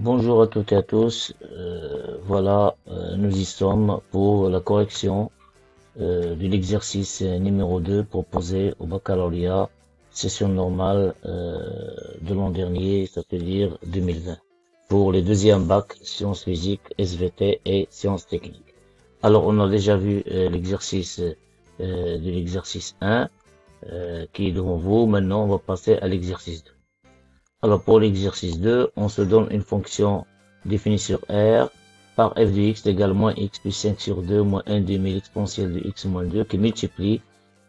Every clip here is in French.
Bonjour à toutes et à tous. Nous y sommes pour la correction de l'exercice numéro 2 proposé au baccalauréat, session normale de l'an dernier, c'est-à-dire 2020, pour les deuxièmes bacs sciences physiques, SVT et sciences techniques. Alors, on a déjà vu l'exercice de l'exercice 1 qui est devant vous. Maintenant, on va passer à l'exercice 2. Alors pour l'exercice 2, on se donne une fonction définie sur R par f de x égale moins x plus 5 sur 2 moins 1 demi l'exponentielle de x moins 2 qui multiplie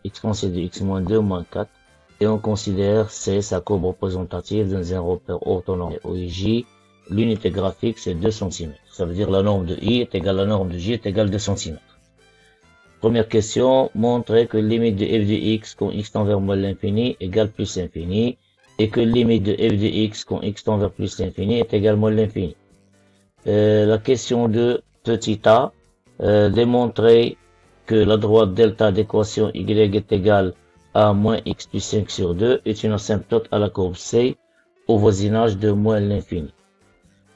exponentielle de x moins 2 moins 4. Et on considère C sa courbe représentative dans un repère orthonormé OIJ. L'unité graphique c'est 2 cm. Ça veut dire la norme de I est égale à la norme de J est égale 2 cm. Première question, montrer que limite de f de x quand x tend vers moins l'infini égale plus l'infini. Et que limite de f de x quand x tend vers plus l'infini est également l'infini. La question de petit a, démontrer que la droite delta d'équation y est égale à moins x plus 5 sur 2 est une asymptote à la courbe C au voisinage de moins l'infini.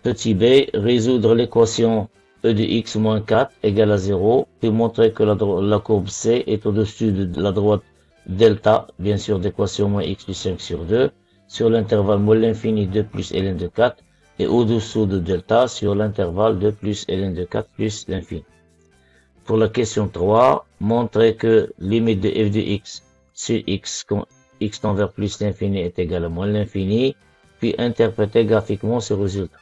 Petit b, résoudre l'équation e de x moins 4 égale à 0, puis montrer que la courbe C est au-dessus de la droite delta, bien sûr, d'équation moins x plus 5 sur 2, sur l'intervalle moins l'infini 2 plus ln de 4 et au-dessous de delta sur l'intervalle 2 plus ln de 4 plus l'infini. Pour la question 3, montrer que limite de f de x sur x quand x tend vers plus l'infini est égal à moins l'infini, puis interpréter graphiquement ce résultat.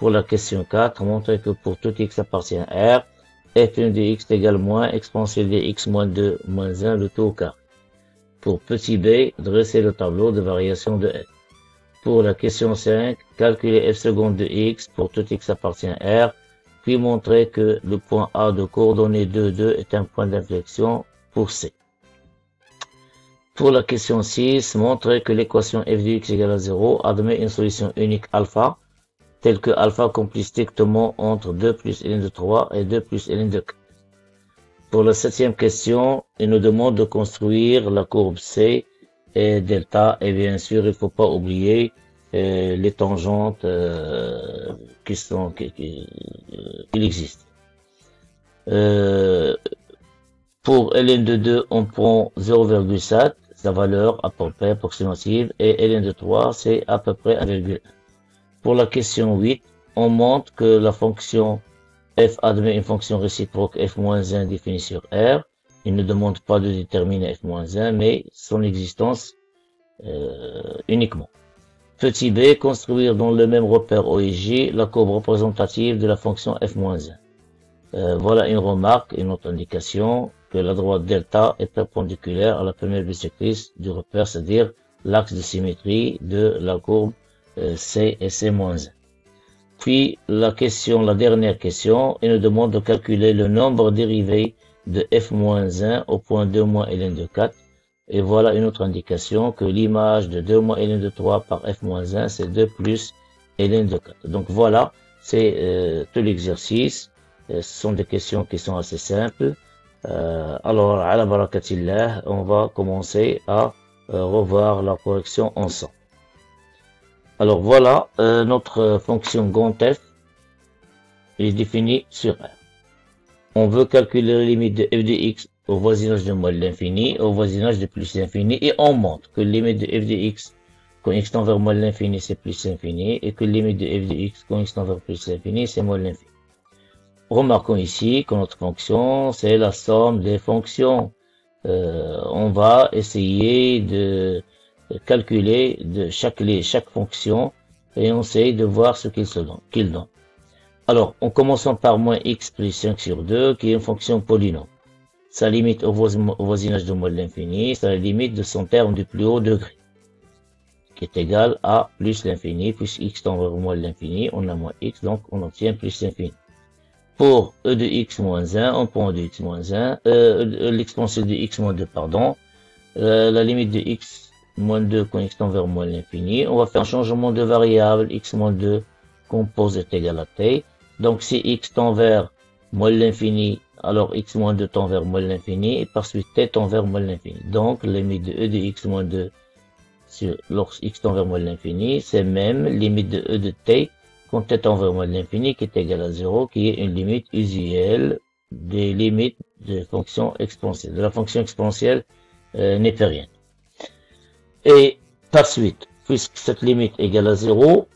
Pour la question 4, montrer que pour tout x appartient à R, f1 de x est égal à moins exponentielle de x moins 2 moins 1 le tout au carré. Pour petit b, dresser le tableau de variation de f. Pour la question 5, calculer f seconde de x pour tout x appartient à R, puis montrer que le point A de coordonnées 2, 2 est un point d'inflexion pour C. Pour la question 6, montrer que l'équation f de x égale à 0 admet une solution unique alpha, telle que alpha complit strictement entre 2 plus ln de 3 et 2 plus ln de 4. Pour la septième question, il nous demande de construire la courbe C et delta, et bien sûr, il ne faut pas oublier les tangentes qui existent. Pour ln de 2, on prend 0,7, sa valeur à peu près approximative, et ln de 3, c'est à peu près 1,1. Pour la question 8, on montre que la fonction f admet une fonction réciproque f-1 définie sur R. Il ne demande pas de déterminer f-1, mais son existence uniquement. Petit b, construire dans le même repère OIJ la courbe représentative de la fonction f-1. Voilà une remarque, une autre indication que la droite delta est perpendiculaire à la première bisectrice du repère, c'est-à-dire l'axe de symétrie de la courbe C et C-1. Puis la dernière question, il nous demande de calculer le nombre dérivé de f-1 au point 2 moins ln de 4. Et voilà une autre indication que l'image de 2 moins ln de 3 par f-1, c'est 2 plus ln de 4. Donc voilà, c'est tout l'exercice. Ce sont des questions qui sont assez simples. Alors, à la barakatillah, on va commencer à revoir la correction ensemble. Alors voilà, notre fonction grand F est définie sur R. On veut calculer la limite de f de x au voisinage de moins l'infini, au voisinage de plus l'infini, et on montre que la limite de f de x quand x tend vers moins l'infini, c'est plus l'infini, et que la limite de f de x quand x tend vers plus l'infini, c'est moins l'infini. Remarquons ici que notre fonction, c'est la somme des fonctions. On va essayer de calculer de chaque fonction et on essaye de voir ce qu'il donne. Alors, en commençant par moins x plus 5 sur 2, qui est une fonction polynôme. Sa limite au voisinage de moins l'infini, c'est la limite de son terme du plus haut degré, qui est égal à plus l'infini, puis x tend vers moins l'infini, on a moins x, donc on obtient plus l'infini. Pour e de x moins 1, on prend e de x moins 1, l'exponentielle de x moins 2, pardon, la limite de x moins 2 quand x tend vers moins l'infini. On va faire un changement de variable, x moins 2 compose est égal à t. Donc si x tend vers moins l'infini, alors x moins 2 tend vers moins l'infini, et par suite t tend vers moins l'infini. Donc la limite de e de x moins 2 lorsque x tend vers moins l'infini, c'est même limite de e de t quand t tend vers moins de l'infini, qui est égal à 0, qui est une limite usuelle des limites de fonction exponentielle, de la fonction exponentielle népérienne. Et par suite, puisque cette limite est égale à 0,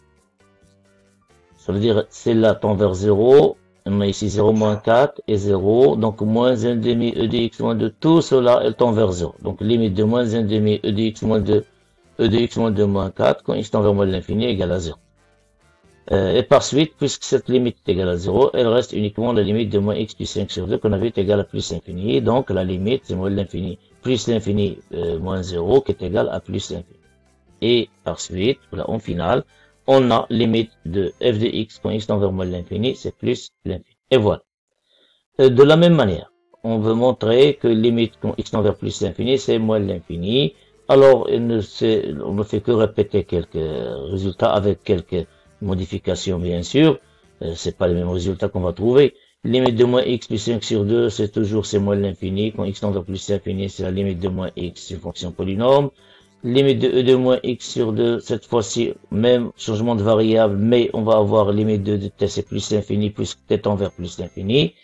ça veut dire celle-là tend vers 0, on a ici 0 moins 4 et 0, donc moins 1 demi e de x moins 2, tout cela elle tend vers 0. Donc limite de moins 1 demi e de x moins 2, e de x moins 2 moins 4, quand x tend vers moins de l'infini, égale à 0. Et par suite, puisque cette limite est égale à 0, elle reste uniquement la limite de moins x plus 5 sur 2 qu'on avait est égale à plus l'infini. Donc la limite c'est moins de l'infini plus l'infini moins 0 qui est égal à plus l'infini. Et par suite, là en finale, on a limite de f de x quand x tend vers moins de l'infini, c'est plus l'infini. Et voilà. De la même manière, on veut montrer que limite quand x tend vers plus l'infini, c'est moins de l'infini. Alors on ne fait que répéter quelques résultats avec quelques modifications bien sûr, c'est pas les mêmes résultats qu'on va trouver. Limite de moins x plus 5 sur 2, c'est toujours c'est moins l'infini. Quand x tend vers plus l'infini, c'est la limite de moins x, c'est une fonction polynôme. Limite de e de moins x sur 2, cette fois-ci, même changement de variable, mais on va avoir limite de t c'est plus l'infini, puisque t tend vers plus l'infini.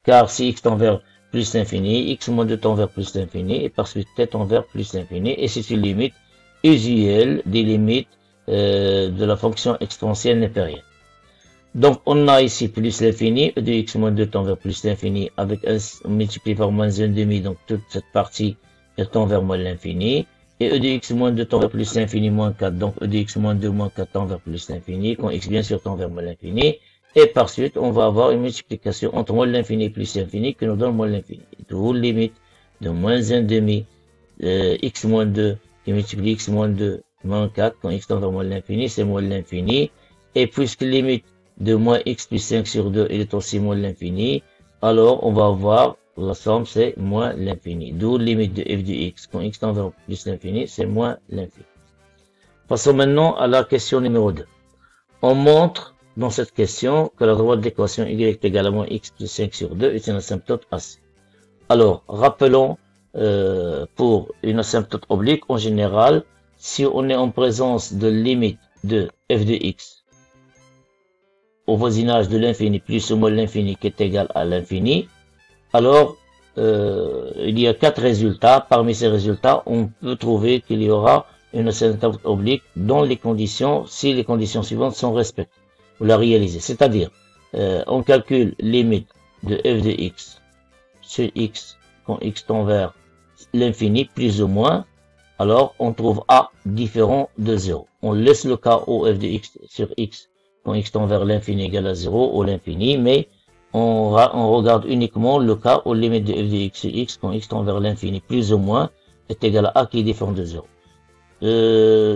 Car si x tend vers plus l'infini, x moins 2 tend vers plus l'infini, et par suite t tend vers plus l'infini, et c'est une limite usuelle des limites de la fonction exponentielle népérienne. Donc on a ici plus l'infini, e de x moins 2 tend vers plus l'infini, avec on multiplie par moins 1 demi, donc toute cette partie elle tend vers moins l'infini, et e de x moins 2 tend vers plus l'infini moins 4, donc e de x moins 2 moins 4 tend vers plus l'infini, quand x bien sûr tend vers moins l'infini, et par suite on va avoir une multiplication entre moins l'infini plus l'infini qui nous donne moins l'infini. D'où limite de moins 1 demi x moins 2 qui multiplie x moins 2 moins 4, quand x tend vers moins l'infini, c'est moins l'infini. Et puisque limite de moins x plus 5 sur 2, il est aussi moins l'infini, alors on va avoir, la somme c'est moins l'infini. D'où limite de f de x, quand x tend vers plus l'infini, c'est moins l'infini. Passons maintenant à la question numéro 2. On montre dans cette question que la droite de l'équation y est égale à moins x plus 5 sur 2 est une asymptote AC. Alors, rappelons, pour une asymptote oblique, en général, si on est en présence de limite de f de x au voisinage de l'infini plus ou moins l'infini qui est égal à l'infini, alors il y a 4 résultats. Parmi ces résultats, on peut trouver qu'il y aura une asymptote oblique dans les conditions, si les conditions suivantes sont respectées ou la réaliser. C'est-à-dire, on calcule limite de f de x sur x quand x tend vers l'infini plus ou moins, alors on trouve a différent de 0. On laisse le cas où f de x sur x quand x tend vers l'infini égale à 0 ou l'infini, mais on regarde uniquement le cas où limite de f de x sur x quand x tend vers l'infini plus ou moins est égal à a qui est différent de 0.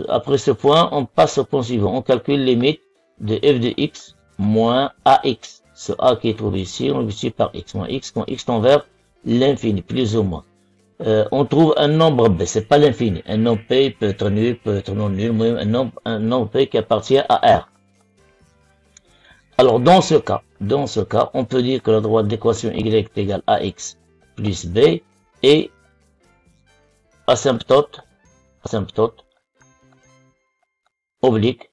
Après ce point, on passe au point suivant. On calcule limite de f de x moins ax. Ce a qui est trouvé ici, on le multiplie par x moins x quand x tend vers l'infini plus ou moins. On trouve un nombre b, c'est pas l'infini. Un nombre p peut être nul, peut être non nul, mais un nombre p qui appartient à R. Alors dans ce cas, on peut dire que la droite d'équation y est égale à x plus b et asymptote oblique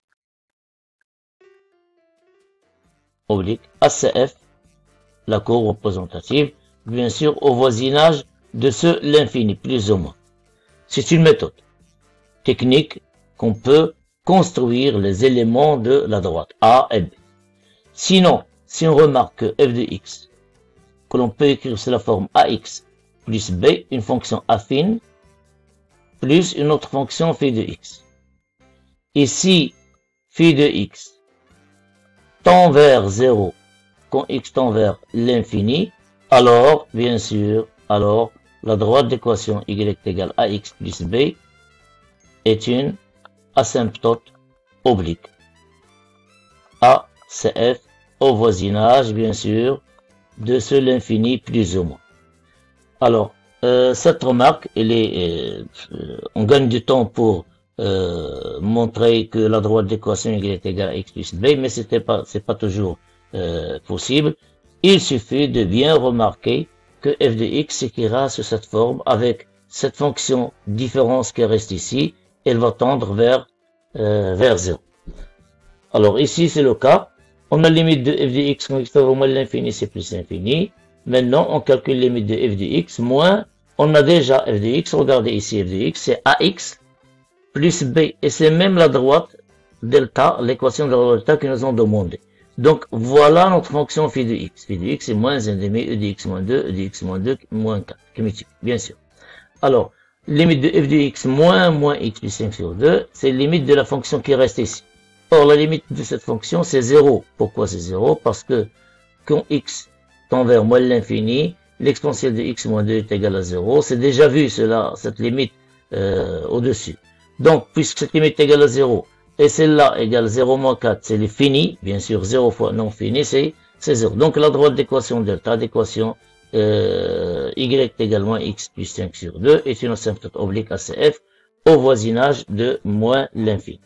ACF, la courbe représentative, bien sûr au voisinage de l'infini, plus ou moins. C'est une méthode technique qu'on peut construire les éléments de la droite, A et B. Sinon, si on remarque que f de x, que l'on peut écrire sous la forme ax plus b, une fonction affine, plus une autre fonction phi de x. Et si phi de x tend vers 0, quand x tend vers l'infini, alors, bien sûr, la droite d'équation y égale ax plus b est une asymptote oblique. ACF au voisinage, bien sûr, de l'infini plus ou moins. Alors, cette remarque, on gagne du temps pour montrer que la droite d'équation y est égale à x plus b, mais c'est pas toujours possible. Il suffit de bien remarquer que f de x s'écrira sous cette forme avec cette fonction différence qui reste ici, elle va tendre vers 0. Alors ici c'est le cas, On a la limite de f de x quand x over moins l'infini, c'est plus l'infini. Maintenant, on calcule la limite de f de x moins, on a déjà f de x, regardez ici f de x, c'est ax plus b. Et c'est même la droite delta, l'équation de la droite delta que nous avons demandé. Donc, voilà notre fonction phi de x. Phi de x c'est moins 1 demi, e de x moins 2, e de x moins 2, moins 4, qui multiplie, bien sûr. Alors, limite de f de x moins x plus 5 sur 2, c'est la limite de la fonction qui reste ici. Or, la limite de cette fonction, c'est 0. Pourquoi c'est 0? Parce que quand x tend vers moins l'infini, l'exponentielle de x moins 2 est égal à 0. C'est déjà vu cela, cette limite au-dessus. Donc, puisque cette limite est égale à 0, et celle-là égale 0 moins 4, c'est le fini, bien sûr, 0 fois non fini, c'est 0. Donc, la droite d'équation delta, d'équation y également x plus 5 sur 2 est une asymptote oblique ACF au voisinage de moins l'infini.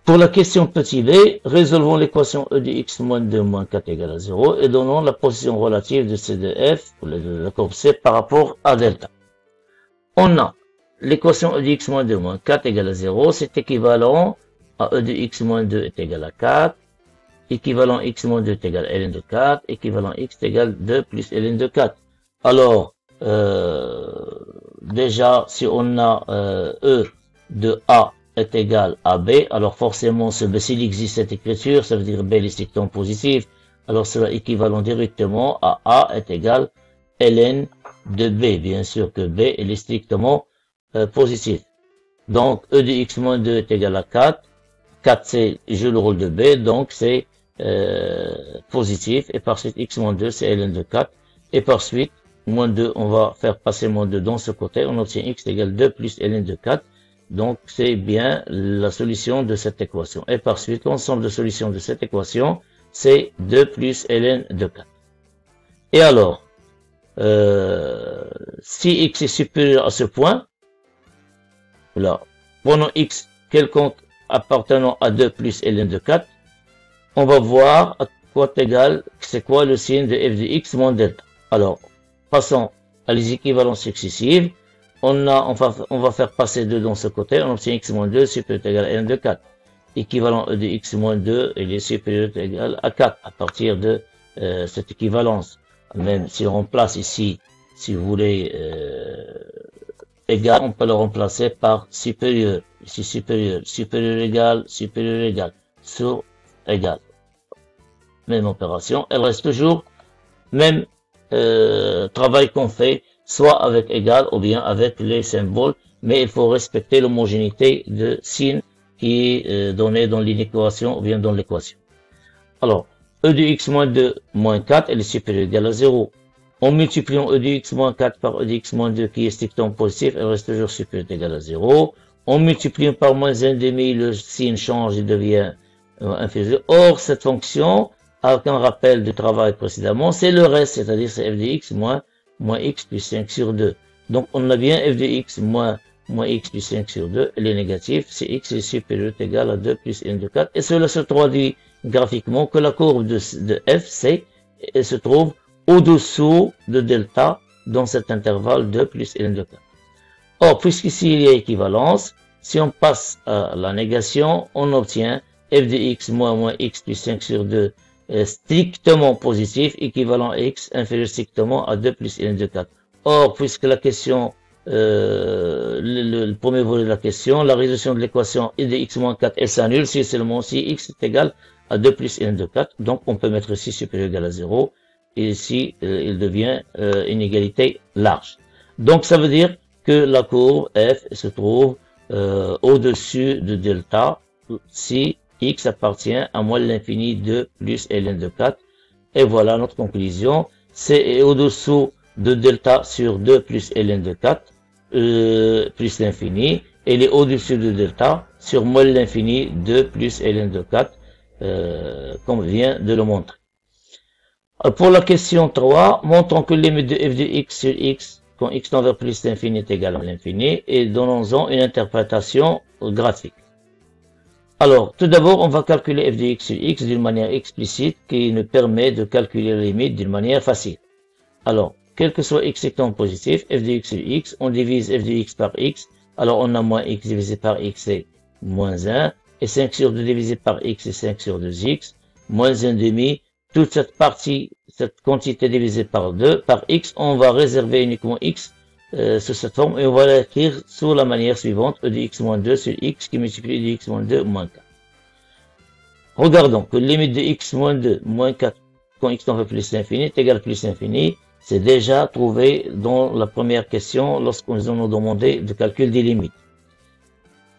Pour la question petit b, résolvons l'équation e de x moins 2 moins 4 égale à 0 et donnons la position relative de C de f, pour la courbe C, par rapport à delta. On a l'équation e de x moins 2 moins 4 égale à 0, c'est équivalent à e de x moins 2 est égal à 4, équivalent x moins 2 est égal à ln de 4, équivalent x est égal à 2 plus ln de 4. Alors, déjà, si on a e de a est égal à b, alors forcément, s'il existe cette écriture, ça veut dire b est strictement positif, alors cela équivalent directement à a est égal à ln de b. Bien sûr que b est strictement positif. Donc, e de x moins 2 est égal à 4. 4, c'est, joue le rôle de b, donc c'est positif. Et par suite, x moins 2, c'est ln de 4. Et par suite, moins 2, on va faire passer moins 2 dans ce côté. On obtient x égale 2 plus ln de 4. Donc, c'est bien la solution de cette équation. Et par suite, l'ensemble de solutions de cette équation, c'est 2 plus ln de 4. Et alors, si x est supérieur à ce point, là, prenons x quelconque appartenant à 2 plus ln de 4, on va voir à quoi est égal, c'est quoi le signe de f de x moins delta. Alors, passons à les équivalences successives. On va faire passer 2 dans ce côté, on obtient x moins 2 supérieur ou égal à ln de 4. Équivalent e de x moins 2, il est supérieur ou égal à 4 à partir de cette équivalence. Même si on remplace ici, si vous voulez, égal, on peut le remplacer par supérieur. Ici supérieur, supérieur égal, sur égal. Même opération, elle reste toujours même travail qu'on fait, soit avec égal ou bien avec les symboles, mais il faut respecter l'homogénéité de signe qui est donnée dans l'inéquation ou bien dans l'équation. Alors, e de x moins 2 moins 4, elle est supérieure ou égale à 0. En multipliant e de x moins 4 par e de x moins 2 qui est strictement positif, elle reste toujours supérieure ou égale à 0. En multipliant par moins 1,5, le signe change et devient inférieur. Or, cette fonction, avec un rappel du travail précédemment, c'est le reste, c'est-à-dire c'est f de x moins x plus 5 sur 2. Donc, on a bien f de x moins x plus 5 sur 2, elle est négative, si x est supérieur ou égal à 2 plus n de 4. Et cela se traduit graphiquement que la courbe de f, elle se trouve au-dessous de delta dans cet intervalle 2 plus n de 4. Or, puisqu'ici il y a équivalence, si on passe à la négation, on obtient f de x moins x plus 5 sur 2 strictement positif, équivalent à x inférieur strictement à 2 plus n de 4. Or, puisque la question, le premier volet de la question, la résolution de l'équation e de x moins 4, elle s'annule si seulement si x est égal à 2 plus n de 4. Donc, on peut mettre ici supérieur ou égal à 0. Et ici, il devient une égalité large. Donc, ça veut dire que la courbe f se trouve au-dessus de delta si x appartient à moins l'infini de plus ln de 4. Et voilà notre conclusion. C'est au-dessous de delta sur 2 plus ln de 4 plus l'infini. Elle est au-dessus de delta sur moins l'infini de plus ln de 4 comme vient de le montrer. Pour la question 3, montrons que la limite de f de x sur x quand x tend vers plus l'infini est égal à l'infini et donnons-en une interprétation graphique. Alors, tout d'abord, on va calculer f de x sur x d'une manière explicite qui nous permet de calculer la limite d'une manière facile. Alors, quel que soit x étant positif, f de x sur x, on divise f de x par x. Alors, on a moins x divisé par x, c'est moins 1. Et 5 sur 2 divisé par x, c'est 5 sur 2x. moins 1 demi, toute cette partie, cette quantité divisée par 2, par x, on va réserver uniquement x sous cette forme et on va l'écrire sous la manière suivante, e de x moins 2 sur x qui multiplie e de x moins 2 moins 4. Regardons que limite de x moins 2 moins 4 quand x tend vers plus l'infini est égal à plus l'infini. C'est déjà trouvé dans la première question lorsqu'on nous a demandé de calcul des limites.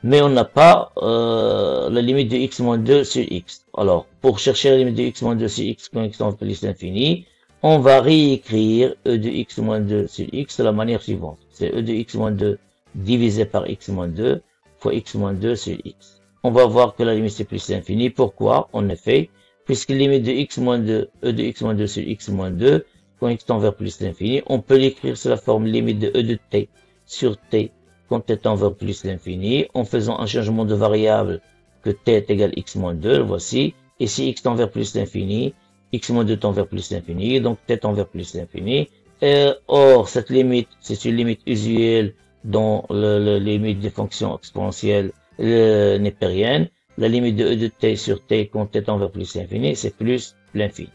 Mais on n'a pas la limite de x moins 2 sur x. Alors, pour chercher la limite de x moins 2 sur x quand x tend vers plus l'infini, on va réécrire e de x moins 2 sur x de la manière suivante. C'est e de x moins 2 divisé par x moins 2 fois x moins 2 sur x. On va voir que la limite c'est plus l'infini. Pourquoi? En effet, puisque la limite de x moins 2, e de x moins 2 sur x moins 2, quand x tend vers plus l'infini, on peut l'écrire sous la forme limite de e de t sur t quand t tend vers plus l'infini, en faisant un changement de variable que t est égal à x moins 2, le voici. Et si x tend vers plus l'infini, x moins 2 tend vers plus l'infini, donc t tend vers plus l'infini. Or, cette limite, c'est une limite usuelle dans la limite des fonctions exponentielles népériennes. La limite de e de t sur t quand t tend vers plus l'infini, c'est plus l'infini.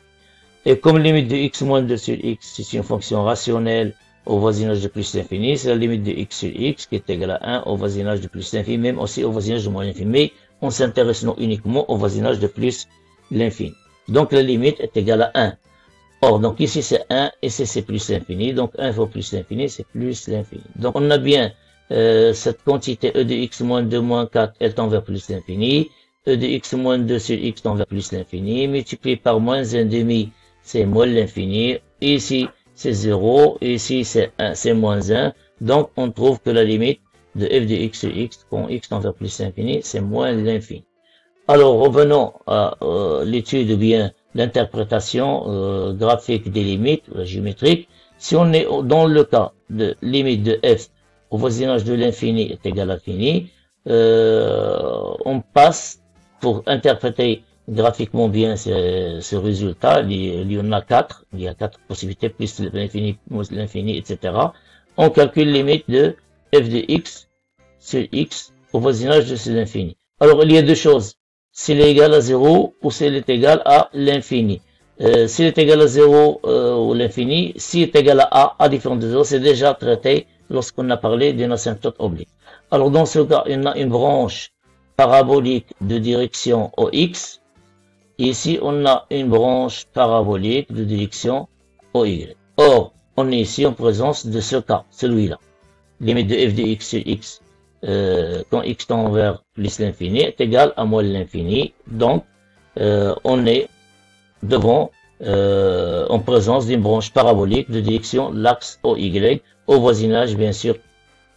Et comme limite de x moins 2 sur x, c'est une fonction rationnelle au voisinage de plus l'infini, c'est la limite de x sur x qui est égale à 1 au voisinage de plus l'infini, même aussi au voisinage de moins l'infini. Mais on s'intéresse non uniquement au voisinage de plus l'infini. Donc la limite est égale à 1. Or, donc ici c'est 1, ici c'est plus l'infini, donc 1 fois plus l'infini, c'est plus l'infini. Donc on a bien cette quantité e de x moins 2 moins 4, elle tend vers plus l'infini, e de x moins 2 sur x tend vers plus l'infini, multiplié par moins 1 demi, c'est moins l'infini, ici c'est 0, ici c'est 1, c'est moins 1, donc on trouve que la limite de f de x sur x, quand x tend vers plus l'infini, c'est moins l'infini. Alors revenons à l'étude ou bien l'interprétation graphique des limites géométriques. Si on est dans le cas de limite de f au voisinage de l'infini est égal à l'infini, on passe pour interpréter graphiquement bien ce résultat. Il y en a 4, il y a 4 possibilités plus l'infini, etc. On calcule limite de f de x sur x au voisinage de l'infini. Alors il y a deux choses. S'il est égal à 0 ou s'il est égal à l'infini. S'il est égal à 0 ou l'infini, s'il est égal à a différent de 0, c'est déjà traité lorsqu'on a parlé d'une asymptote oblique. Alors dans ce cas, il y a une branche parabolique de direction OX. Ici, on a une branche parabolique de direction OY. Or, on est ici en présence de ce cas, celui-là. Limite de f de x sur x. Quand x tend vers plus l'infini est égal à moins l'infini. Donc, on est devant, en présence d'une branche parabolique de direction l'axe OY, au voisinage, bien sûr,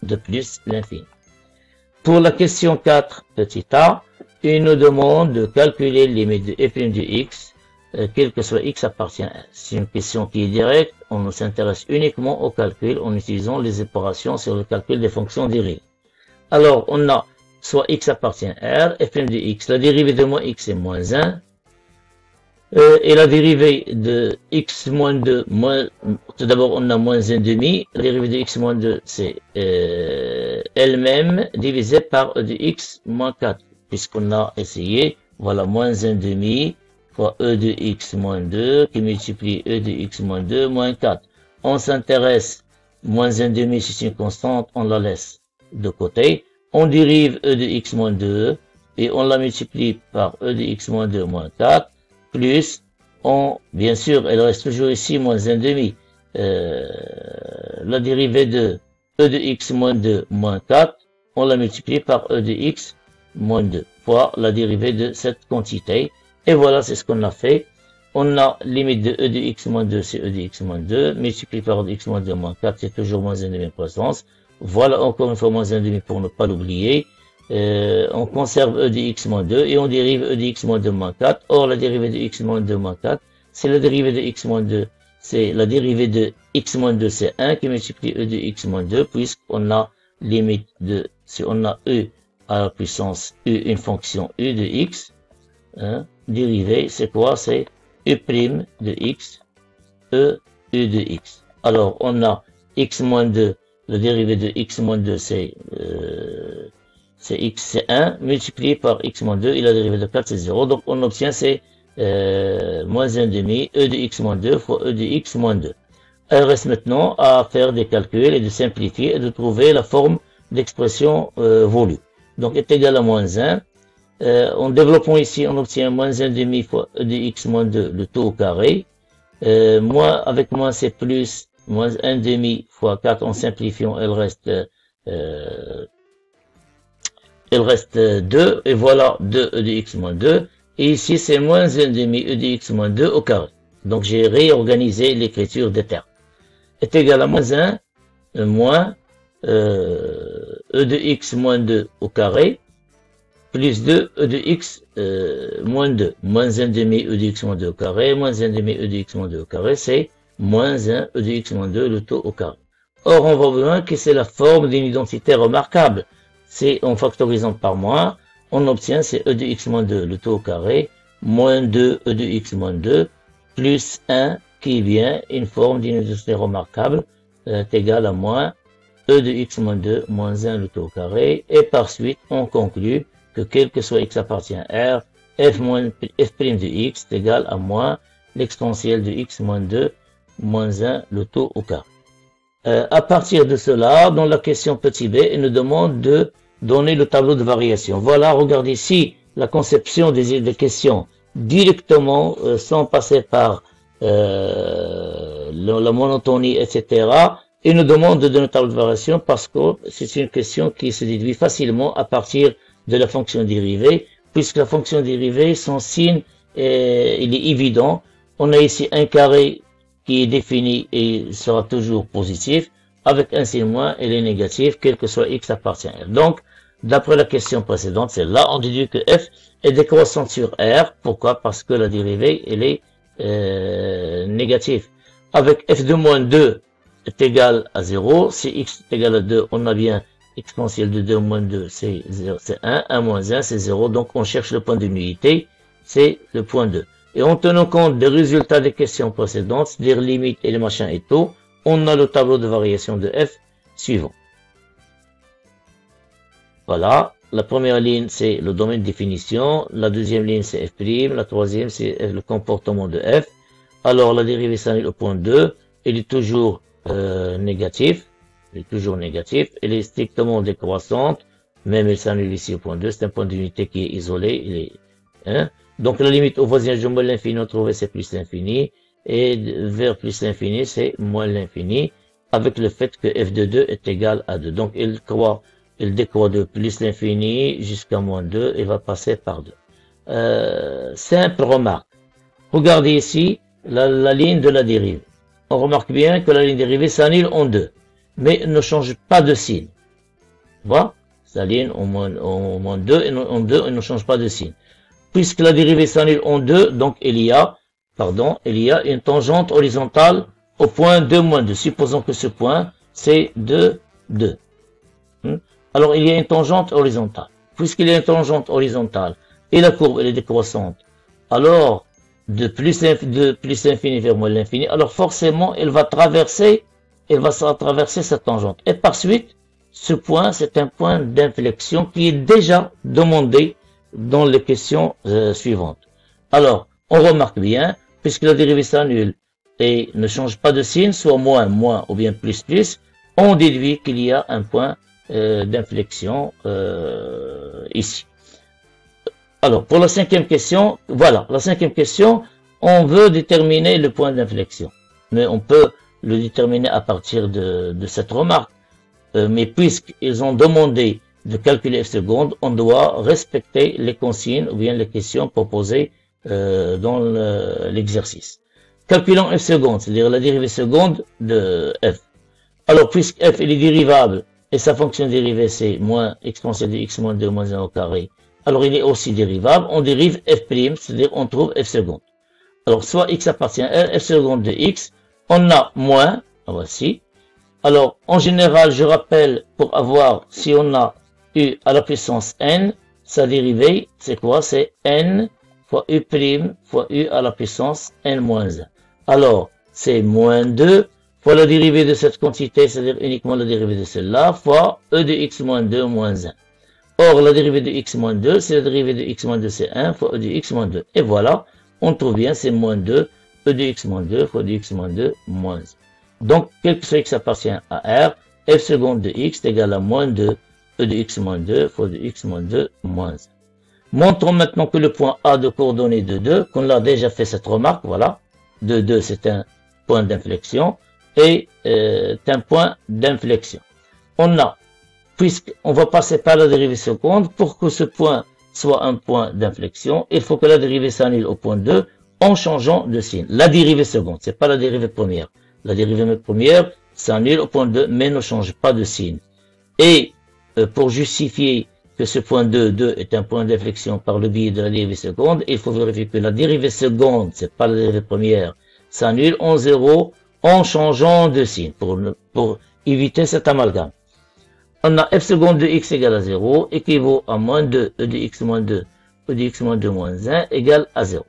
de plus l'infini. Pour la question 4, petit a, il nous demande de calculer les limites de f' de x, quel que soit x appartient à 1. C'est une question qui est directe, on s'intéresse uniquement au calcul en utilisant les opérations sur le calcul des fonctions dérivées. Alors, on a soit x appartient à R, f' de x, la dérivée de moins x est moins 1, et la dérivée de x moins 2, tout d'abord on a moins 1 demi, la dérivée de x moins 2 c'est elle-même divisée par e de x moins 4, puisqu'on a essayé, voilà, moins 1 demi fois e de x moins 2 qui multiplie e de x moins 2 moins 4. On s'intéresse, moins 1 demi c'est une constante, on la laisse de côté, on dérive e de x moins 2 et on la multiplie par e de x moins 2 moins 4, plus, bien sûr, elle reste toujours ici, moins 1 demi, la dérivée de e de x moins 2 moins 4, on la multiplie par e de x moins 2 fois la dérivée de cette quantité, et voilà, c'est ce qu'on a fait. On a limite de e de x moins 2, c'est e de x moins 2, multiplié par e de x moins 2 moins 4, c'est toujours moins 1 demi en présence. Voilà encore une fois moins 1 demi pour ne pas l'oublier. On conserve e de x moins 2 et on dérive e de x moins 2 moins 4. Or, la dérivée de x moins 2 moins 4, c'est la dérivée de x moins 2. C'est la dérivée de x moins 2, c'est 1 qui multiplie e de x moins 2, puisqu'on a limite de, si on a e à la puissance u, une fonction u de x, hein, dérivée, c'est quoi? C'est u' de x, e u de x. Alors, on a x moins 2, la dérivée de x moins 2, c'est x, c'est 1, multiplié par x moins 2, et la dérivée de 4, c'est 0. Donc, on obtient, c'est moins 1 demi, e de x moins 2 fois e de x moins 2. Il reste maintenant à faire des calculs et de simplifier et de trouver la forme d'expression voulue. Donc est égal à moins 1. En développant ici, on obtient moins 1 demi fois e de x moins 2, le tout au carré. Avec moins c'est plus, moins 1 demi fois 4 en simplifiant, il reste 2, et voilà 2 e de x moins 2. Et ici, c'est moins 1 demi e de x moins 2 au carré. Donc, j'ai réorganisé l'écriture des termes. Est égal à moins 1, moins e de x moins 2 au carré, plus 2 e de x moins 2. Moins 1 demi e de x moins 2 au carré, moins 1 demi e de x moins 2 au carré, c'est moins 1 e de x moins 2, le tout au carré. Or, on voit bien que c'est la forme d'une identité remarquable. C'est en factorisant par moins, on obtient c'est e de x moins 2, le tout au carré, moins 2 e de x moins 2, plus 1, qui est bien une forme d'une identité remarquable, est égal à moins e de x moins 2, moins 1, le tout au carré, et par suite, on conclut que quel que soit x appartient à R, f' de x est égal à moins l'exponentielle de x moins 2, moins 1, le tout au carré. À partir de cela, dans la question petit b, il nous demande de donner le tableau de variation. Voilà, regardez ici la conception des questions directement, sans passer par la monotonie, etc. Il nous demande de donner le tableau de variation parce que c'est une question qui se déduit facilement à partir de la fonction dérivée, puisque la fonction dérivée, son signe, il est évident. On a ici un carré qui est défini et sera toujours positif. Avec un signe moins, il est négatif, quel que soit x appartient à R. Donc, d'après la question précédente, c'est là, on déduit que f est décroissante sur R. Pourquoi? Parce que la dérivée, elle est négative. Avec f de moins 2 est égal à 0. Si x est égal à 2, on a bien exponentielle de 2 moins 2, c'est 1. 1 moins 1, c'est 0. Donc, on cherche le point de nullité, c'est le point 2. Et en tenant compte des résultats des questions précédentes, c'est-à-dire limites et les machins et tout, on a le tableau de variation de f suivant. Voilà, la première ligne, c'est le domaine de définition, la deuxième ligne, c'est f', la troisième, c'est le comportement de f. Alors, la dérivée s'annule au point 2, elle est toujours négatif, elle est strictement décroissante, même elle s'annule ici au point 2, c'est un point d'unité qui est isolé, donc la limite au voisinage de moins l'infini, on trouve c'est plus l'infini, et vers plus l'infini, c'est moins l'infini, avec le fait que f de 2 est égal à 2. Donc il décroît de plus l'infini jusqu'à moins 2 et va passer par 2. Simple remarque. Regardez ici la ligne de la dérivée. On remarque bien que la ligne dérivée s'annule en 2, mais ne change pas de signe. Voilà, sa ligne en moins 2 et en 2, elle ne change pas de signe. Puisque la dérivée s'annule en 2, donc il y a une tangente horizontale au point 2 moins 2. Supposons que ce point, c'est 2, 2. Alors, il y a une tangente horizontale. Puisqu'il y a une tangente horizontale et la courbe, elle est décroissante, alors, de plus l'infini vers moins l'infini, alors forcément, elle va traverser cette tangente. Et par suite, ce point, c'est un point d'inflexion qui est déjà demandé dans les questions suivantes. Alors, on remarque bien, puisque la dérivée s'annule et ne change pas de signe, soit moins, moins ou bien plus, plus, on déduit qu'il y a un point d'inflexion ici. Alors, pour la cinquième question, voilà, la cinquième question, on veut déterminer le point d'inflexion. Mais on peut le déterminer à partir de cette remarque. Mais puisqu'ils ont demandé de calculer f seconde, on doit respecter les consignes ou bien les questions proposées dans l'exercice. Calculons f seconde, c'est-à-dire la dérivée seconde de f. Alors, puisque f il est dérivable et sa fonction dérivée c'est moins exponentielle de x moins 2 moins 1 au carré, alors il est aussi dérivable, on dérive f', c'est-à-dire on trouve f seconde. Alors, soit x appartient à f seconde de x, on a moins, voici. Alors, en général, je rappelle, pour avoir, si on a u à la puissance n, sa dérivée, c'est quoi? C'est n fois u' fois u à la puissance n moins 1. Alors, c'est moins 2 fois la dérivée de cette quantité, c'est-à-dire uniquement la dérivée de celle-là, fois e de x moins 2 moins 1. Or, la dérivée de x moins 2, c'est la dérivée de x moins 2, c'est 1 fois e de x moins 2. Et voilà, on trouve bien, c'est moins 2, e de x moins 2 fois de x moins 2 moins 1. Donc, quel que soit x appartient à R, f seconde de x est égal à moins 2, e de x moins 2 fois de x moins 2 moins 1. Montrons maintenant que le point A de coordonnées de 2, qu'on a déjà fait cette remarque, voilà, de 2 c'est un point d'inflexion, et un point d'inflexion. On a, puisqu'on va passer par la dérivée seconde, pour que ce point soit un point d'inflexion, il faut que la dérivée s'annule au point 2 en changeant de signe. La dérivée seconde, c'est pas la dérivée première. La dérivée première s'annule au point 2, mais ne change pas de signe. Et pour justifier que ce point 2 est un point d'inflexion par le biais de la dérivée seconde, il faut vérifier que la dérivée seconde, c'est pas la dérivée première, s'annule en 0 en changeant de signe, pour éviter cet amalgame. On a f seconde de x égale à 0, équivaut à moins 2 e de x moins 2, e de x moins 2 moins 1 égale à 0.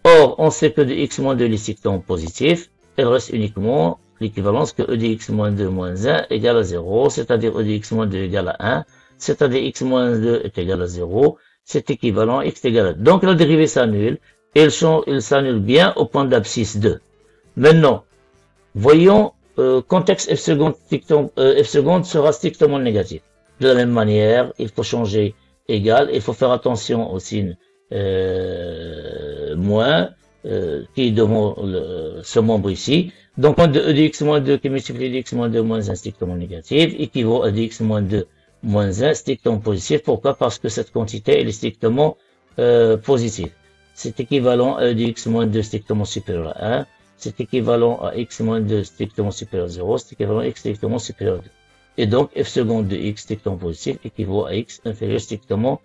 Or, on sait que de x moins 2 est strictement positif, il reste uniquement l'équivalence que e de x moins 2 moins 1 égale à 0, c'est-à-dire e de x moins 2 égale à 1, c'est-à-dire x moins 2 est égal à 0, c'est équivalent x est égal à 2. Donc la dérivée s'annule, et il s'annule bien au point d'abscisse 2. Maintenant, voyons, contexte f seconde sera strictement négatif. De la même manière, il faut changer égal, il faut faire attention au signe moins, qui est devant ce membre ici. Donc, e de x moins 2 qui multiplie de x moins 2 moins 1 strictement négatif, équivaut à de x moins 2 moins 1 strictement positif. Pourquoi? Parce que cette quantité, elle est strictement positive. C'est équivalent à e de x moins 2 strictement supérieur à 1. C'est équivalent à x moins 2 strictement supérieur à 0. C'est équivalent à x strictement supérieur à 2. Et donc, f seconde de x strictement positif équivaut à x inférieur strictement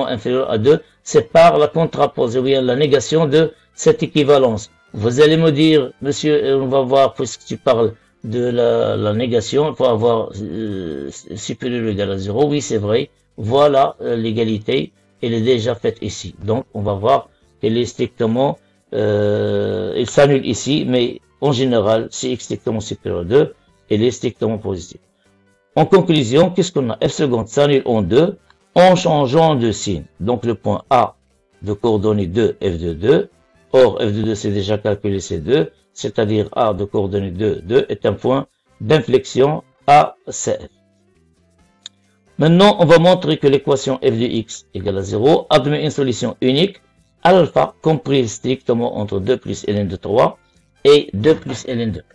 inférieur à 2. C'est par la contraposition, ou bien la négation de cette équivalence. Vous allez me dire, monsieur, on va voir, puisque tu parles de la négation, il faut avoir supérieur ou égal à 0. Oui, c'est vrai. Voilà, l'égalité, elle est déjà faite ici. Donc, on va voir qu'elle est strictement, elle s'annule ici, mais en général, si x strictement supérieur à 2, elle est strictement positive. En conclusion, qu'est-ce qu'on a? F seconde s'annule en 2 en changeant de signe. Donc, le point A de coordonnées 2, f de 2. Or, f de 2, c'est déjà calculé, c'est 2. C'est-à-dire A de coordonnées 2, 2 est un point d'inflexion ACF. Maintenant, on va montrer que l'équation f de x égale à 0 admet une solution unique, alpha comprise strictement entre 2 plus ln de 3 et 2 plus ln de 4.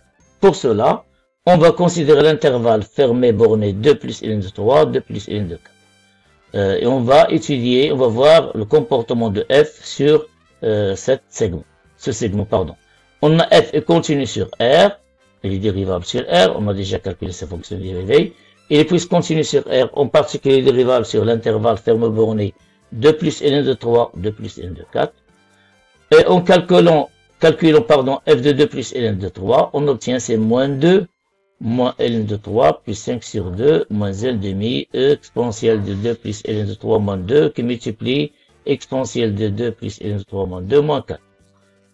Pour cela, on va considérer l'intervalle fermé borné 2 plus ln de 3, 2 plus ln de 4. Et on va étudier, on va voir le comportement de f sur ce segment. On a f est continu sur R, il est dérivable sur R, on a déjà calculé sa fonction dérivée. Il est plus continu sur R, en particulier dérivable sur l'intervalle fermé borné 2 plus ln de 3, 2 plus ln de 4. Et en calculant f de 2 plus ln de 3, on obtient c'est moins 2 moins ln de 3 plus 5 sur 2 moins l demi exponentielle de 2 plus ln de 3 moins 2 qui multiplie exponentielle de 2 plus ln de 3 moins 2 moins 4.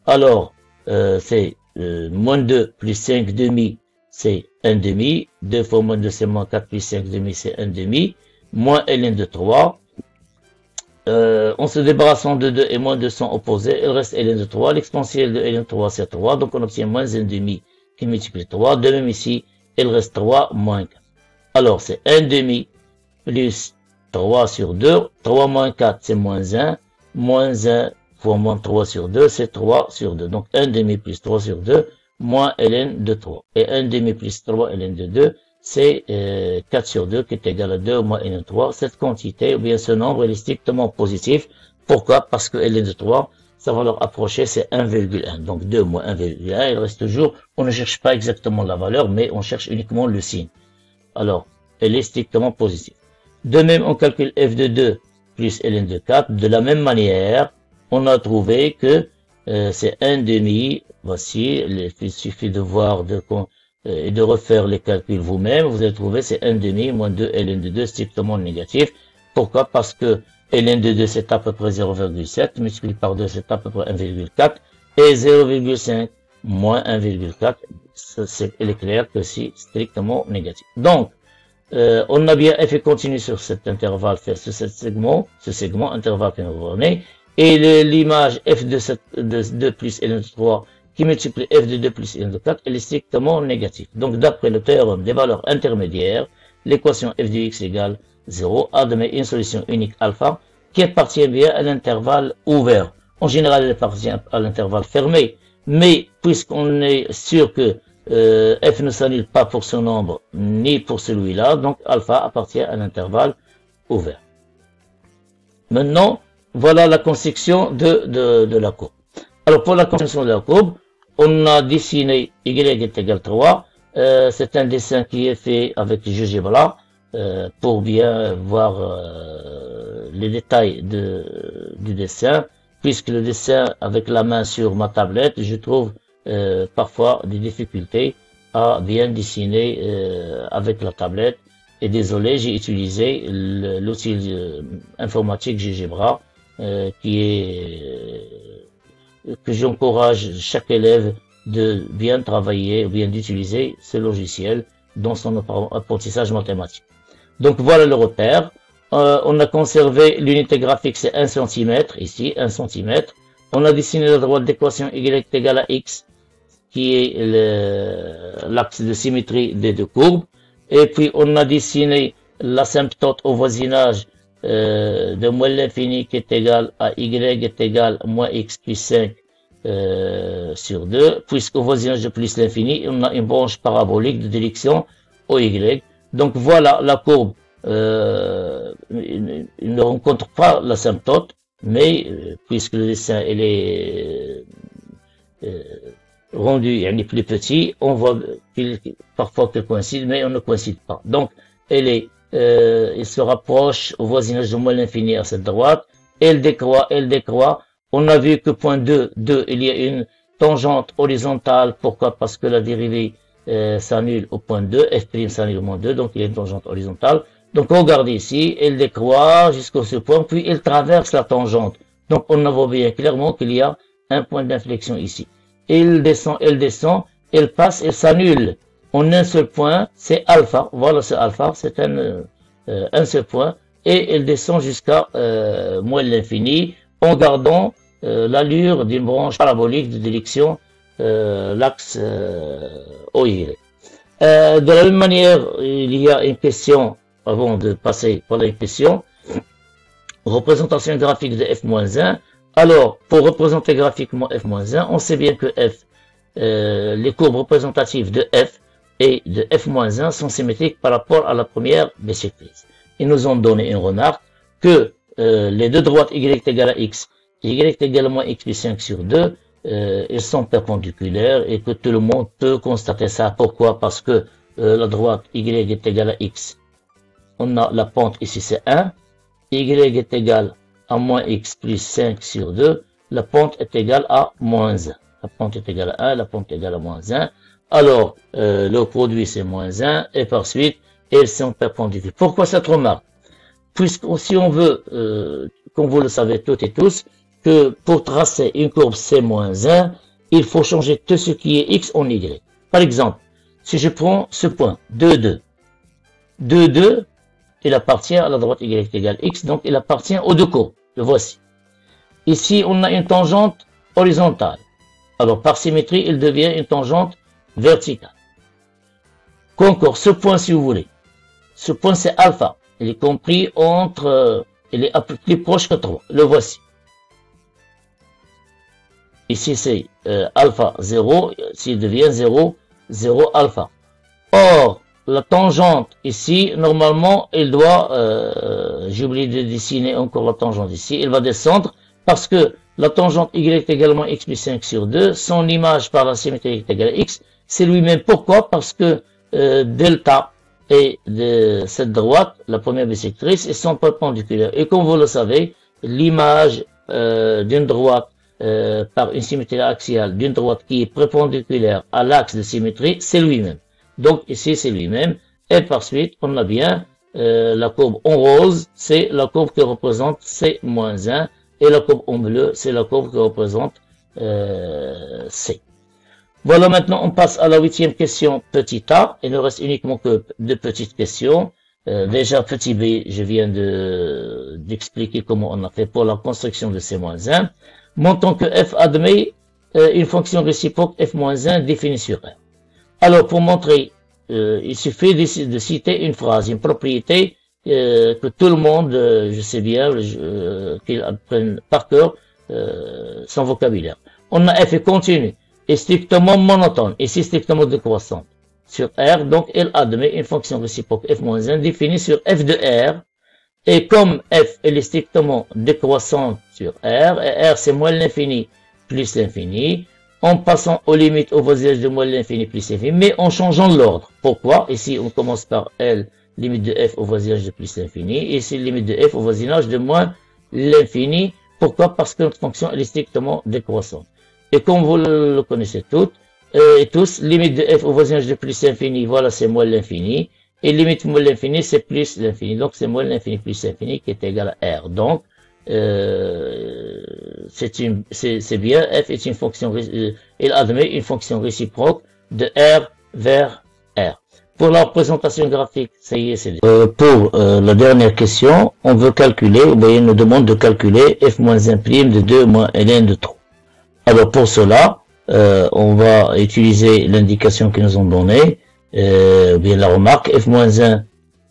Alors, c'est moins 2 plus 5 demi, c'est 1 demi. 2 fois moins 2, c'est moins 4 plus 5 demi, c'est 1 demi. Moins ln de 3. En se débarrassant de 2 et moins 2 sont opposés, il reste ln de 3. L'exponentielle de ln de 3, c'est 3. Donc, on obtient moins 1 demi qui multiplie 3. De même ici, il reste 3 moins 4. Alors, c'est 1 demi plus 3 sur 2. 3 moins 4, c'est moins 1. Moins 1 fois moins 3 sur 2, c'est 3 sur 2. Donc, 1 demi plus 3 sur 2, moins ln de 3. Et 1 demi plus 3 ln de 2, c'est 4 sur 2 qui est égal à 2 moins ln de 3. Cette quantité, ou bien ce nombre, il est strictement positif. Pourquoi? Parce que ln de 3, sa valeur approchée, c'est 1,1. Donc, 2 moins 1,1, il reste toujours, on ne cherche pas exactement la valeur, mais on cherche uniquement le signe. Alors, elle est strictement positive. De même, on calcule f de 2 plus ln de 4. De la même manière, on a trouvé que c'est 1 demi. Voici, il suffit de voir et de refaire les calculs vous-même. Vous allez trouver c'est 1 demi moins 2 ln de 2 strictement négatif. Pourquoi? Parce que ln de 2 c'est à peu près 0,7, multiplié par 2 c'est à peu près 1,4 et 0,5 moins 1,4, il est clair que c'est strictement négatif. Donc, on a bien f continu sur cet intervalle, sur ce segment intervalle qu'on a donné, et l'image f de 2 plus ln de 3 qui multiplie f de 2 plus ln de 4, elle est strictement négative. Donc, d'après le théorème des valeurs intermédiaires, l'équation f de x égale 0 admet une solution unique alpha qui appartient bien à l'intervalle ouvert. En général, elle appartient à l'intervalle fermé, mais puisqu'on est sûr que f ne s'annule pas pour ce nombre ni pour celui-là, donc alpha appartient à l'intervalle ouvert. Maintenant, voilà la construction de la courbe. Alors, pour la construction de la courbe, on a dessiné y est égal 3. C'est un dessin qui est fait avec GeoGebra pour bien voir les détails du dessin, puisque le dessin avec la main sur ma tablette, je trouve parfois des difficultés à bien dessiner avec la tablette. Et désolé, j'ai utilisé l'outil informatique GeoGebra que j'encourage chaque élève de bien travailler ou bien d'utiliser ce logiciel dans son apprentissage mathématique. Donc voilà le repère. On a conservé l'unité graphique, c'est 1 cm, ici 1 cm. On a dessiné la droite d'équation y est égale à x, qui est l'axe de symétrie des deux courbes. Et puis on a dessiné l'asymptote au voisinage de moins l'infini qui est égal à y est égal à moins x plus 5 sur 2, puisqu'au voisinage de plus l'infini, on a une branche parabolique de direction au y. Donc voilà la courbe. Il ne rencontre pas l'asymptote, mais puisque le dessin il est rendu plus petit, on voit parfois qu'elle coïncide, mais on ne coïncide pas. Donc il se rapproche au voisinage de moins l'infini à cette droite, elle décroît. On a vu que point 2, il y a une tangente horizontale. Pourquoi? Parce que la dérivée s'annule au point 2, f' s'annule au moins 2, donc il y a une tangente horizontale. Donc regardez ici, elle décroît jusqu'à ce point, puis elle traverse la tangente. Donc on voit bien clairement qu'il y a un point d'inflexion ici. Elle descend, elle passe, elle s'annule en un seul point, c'est alpha. Voilà ce alpha, c'est un seul point, et elle descend jusqu'à moins l'infini en gardant l'allure d'une branche parabolique de direction l'axe OY. De la même manière, il y a une question, avant de passer par la question, représentation graphique de f-1. Alors, pour représenter graphiquement f-1, on sait bien que f, les courbes représentatives de f et de f-1 sont symétriques par rapport à la première bisectrice. Ils nous ont donné une remarque que les deux droites y est égale à x, y est égale à moins x plus 5 sur 2, ils sont perpendiculaires et que tout le monde peut constater ça. Pourquoi? Parce que la droite y est égale à x, on a la pente ici c'est 1, y est égale à moins x plus 5 sur 2, la pente est égale à moins 1. La pente est égale à 1, la pente est égale à moins 1. Alors, le produit c'est moins 1, et par suite, elles sont perpendiculaires. Pourquoi cette remarque? Puisque si on veut, comme vous le savez toutes et tous, que pour tracer une courbe C-1, il faut changer tout ce qui est x en y. Par exemple, si je prends ce point, 2, 2, il appartient à la droite y égale x, donc il appartient aux deux courbes. Le voici. Ici, on a une tangente horizontale. Alors, par symétrie, il devient une tangente verticale. Encore, ce point, si vous voulez. Ce point, c'est alpha. Il est compris entre, il est un peu plus proche que 3. Le voici. Ici, c'est alpha 0. S'il devient 0, 0 alpha. Or, la tangente ici, normalement, elle doit, j'ai oublié de dessiner encore la tangente ici, elle va descendre parce que la tangente y est également x plus 5 sur 2, son image par la symétrie est égale à x, c'est lui-même. Pourquoi? Parce que delta et de cette droite, la première bisectrice, ils sont perpendiculaires. Et comme vous le savez, l'image d'une droite par une symétrie axiale, d'une droite qui est perpendiculaire à l'axe de symétrie, c'est lui-même. Donc ici c'est lui-même, et par suite on a bien la courbe en rose, c'est la courbe qui représente C-1, et la courbe en bleu, c'est la courbe qui représente C. Voilà, maintenant on passe à la 8e question petit a, il ne reste uniquement que deux petites questions. Déjà, petit b, je viens d'expliquer comment on a fait pour la construction de C-1. Montrons que f admet une fonction réciproque f-1 définie sur R. Alors, pour montrer, il suffit de citer une phrase, une propriété que tout le monde, je sais bien, qu'ils apprennent par cœur son vocabulaire. On a f est continu et strictement monotone, ici strictement décroissante sur R, donc elle admet une fonction réciproque f-1 définie sur f de R, et comme f elle est strictement décroissante sur R, et R c'est moins l'infini plus l'infini, en passant aux limites au voisinage de moins l'infini plus l'infini, mais en changeant l'ordre. Pourquoi? Ici on commence par L, limite de f au voisinage de plus l'infini, ici limite de f au voisinage de moins l'infini. Pourquoi? Parce que notre fonction elle est strictement décroissante. Et comme vous le connaissez toutes et tous, limite de f au voisinage de plus l'infini, voilà, c'est moins l'infini. Et limite moins l'infini, c'est plus l'infini. Donc, c'est moins l'infini plus l'infini qui est égal à R. Donc, c'est bien, f est une fonction, il admet une fonction réciproque de R vers R. Pour la représentation graphique, ça y est, c'est pour la dernière question, on veut calculer, ou bien il nous demande de calculer f-1' de 2 moins ln de 3. Alors, pour cela, on va utiliser l'indication qu'ils nous ont donnée, bien la remarque, f-1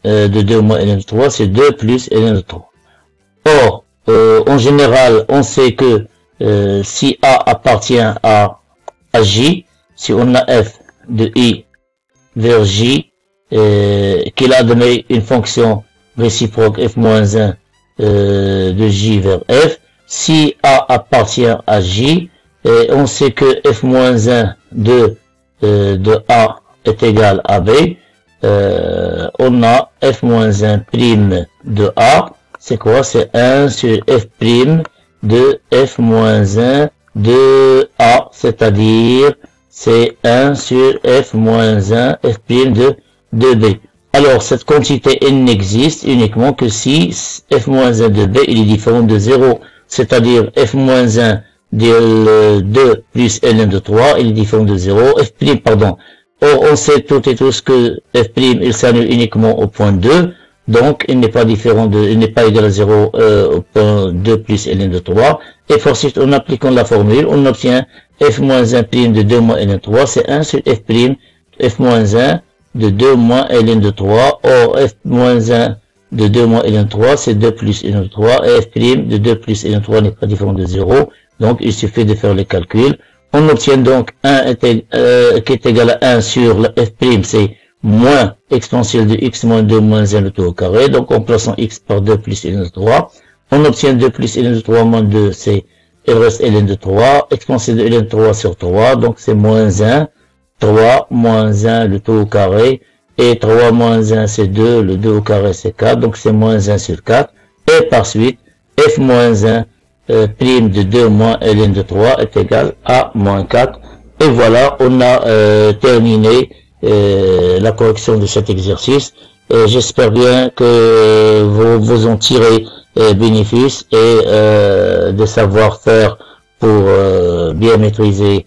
de 2 moins ln de 3, c'est 2 plus ln de 3. Or, en général, on sait que si A appartient à J, si on a f de I vers J, qu'il admet une fonction réciproque f-1 de J vers F, si A appartient à J, et on sait que f-1 de A est égal à B, on a f-1' de A, c'est quoi? C'est 1 sur f' de f-1 de A, c'est-à-dire c'est 1 sur f-1 f' de B. Alors, cette quantité, elle n'existe uniquement que si f-1 de B il est différent de 0, c'est-à-dire f-1 de 2 plus ln de 3, il est différent de 0, f', pardon. Or, on sait toutes et tous que f', il s'annule uniquement au point 2, donc il n'est pas différent de, il n'est pas égal à 0 au point 2 plus ln de 3. Et ensuite, en appliquant la formule, on obtient f-1' de 2 moins ln de 3, c'est 1 sur f', de 2 moins ln de 3. Or, f-1 de 2 moins ln de 3, c'est 2 plus ln de 3, et f' de 2 plus ln de 3 n'est pas différent de 0. Donc, il suffit de faire les calculs. On obtient donc 1 qui est égal à 1 sur le f', c'est moins exponentielle de x moins 2 moins 1 tout au carré. Donc, en plaçant x par 2 plus ln de 3, on obtient 2 plus ln de 3 moins 2, c'est il reste ln de 3, exponentielle de ln de 3 sur 3, donc c'est moins 1, 3 moins 1 le tout au carré, et 3 moins 1 c'est 2, le 2 au carré c'est 4, donc c'est moins 1 sur 4, et par suite, f moins 1 prime de 2 moins ln de 3 est égal à moins 4. Et voilà, on a terminé la correction de cet exercice. J'espère bien que vous en tirez bénéfice et de savoir-faire pour bien maîtriser,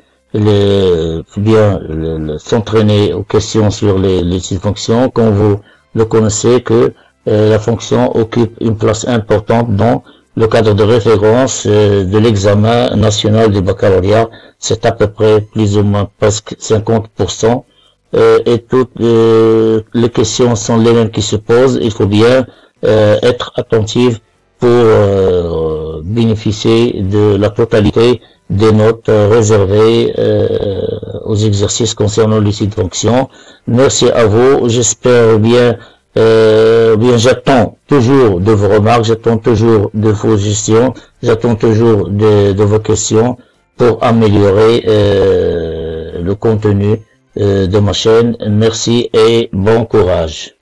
s'entraîner aux questions sur les fonctions. Quand vous le connaissez que la fonction occupe une place importante dans le cadre de référence de l'examen national du baccalauréat, c'est à peu près plus ou moins presque 50%. Et toutes les questions sont les mêmes qui se posent. Il faut bien être attentif pour bénéficier de la totalité des notes réservées aux exercices concernant les sites de fonction. Merci à vous. J'espère bien j'attends toujours de vos remarques, j'attends toujours de vos gestions, j'attends toujours de vos questions pour améliorer le contenu de ma chaîne. Merci et bon courage.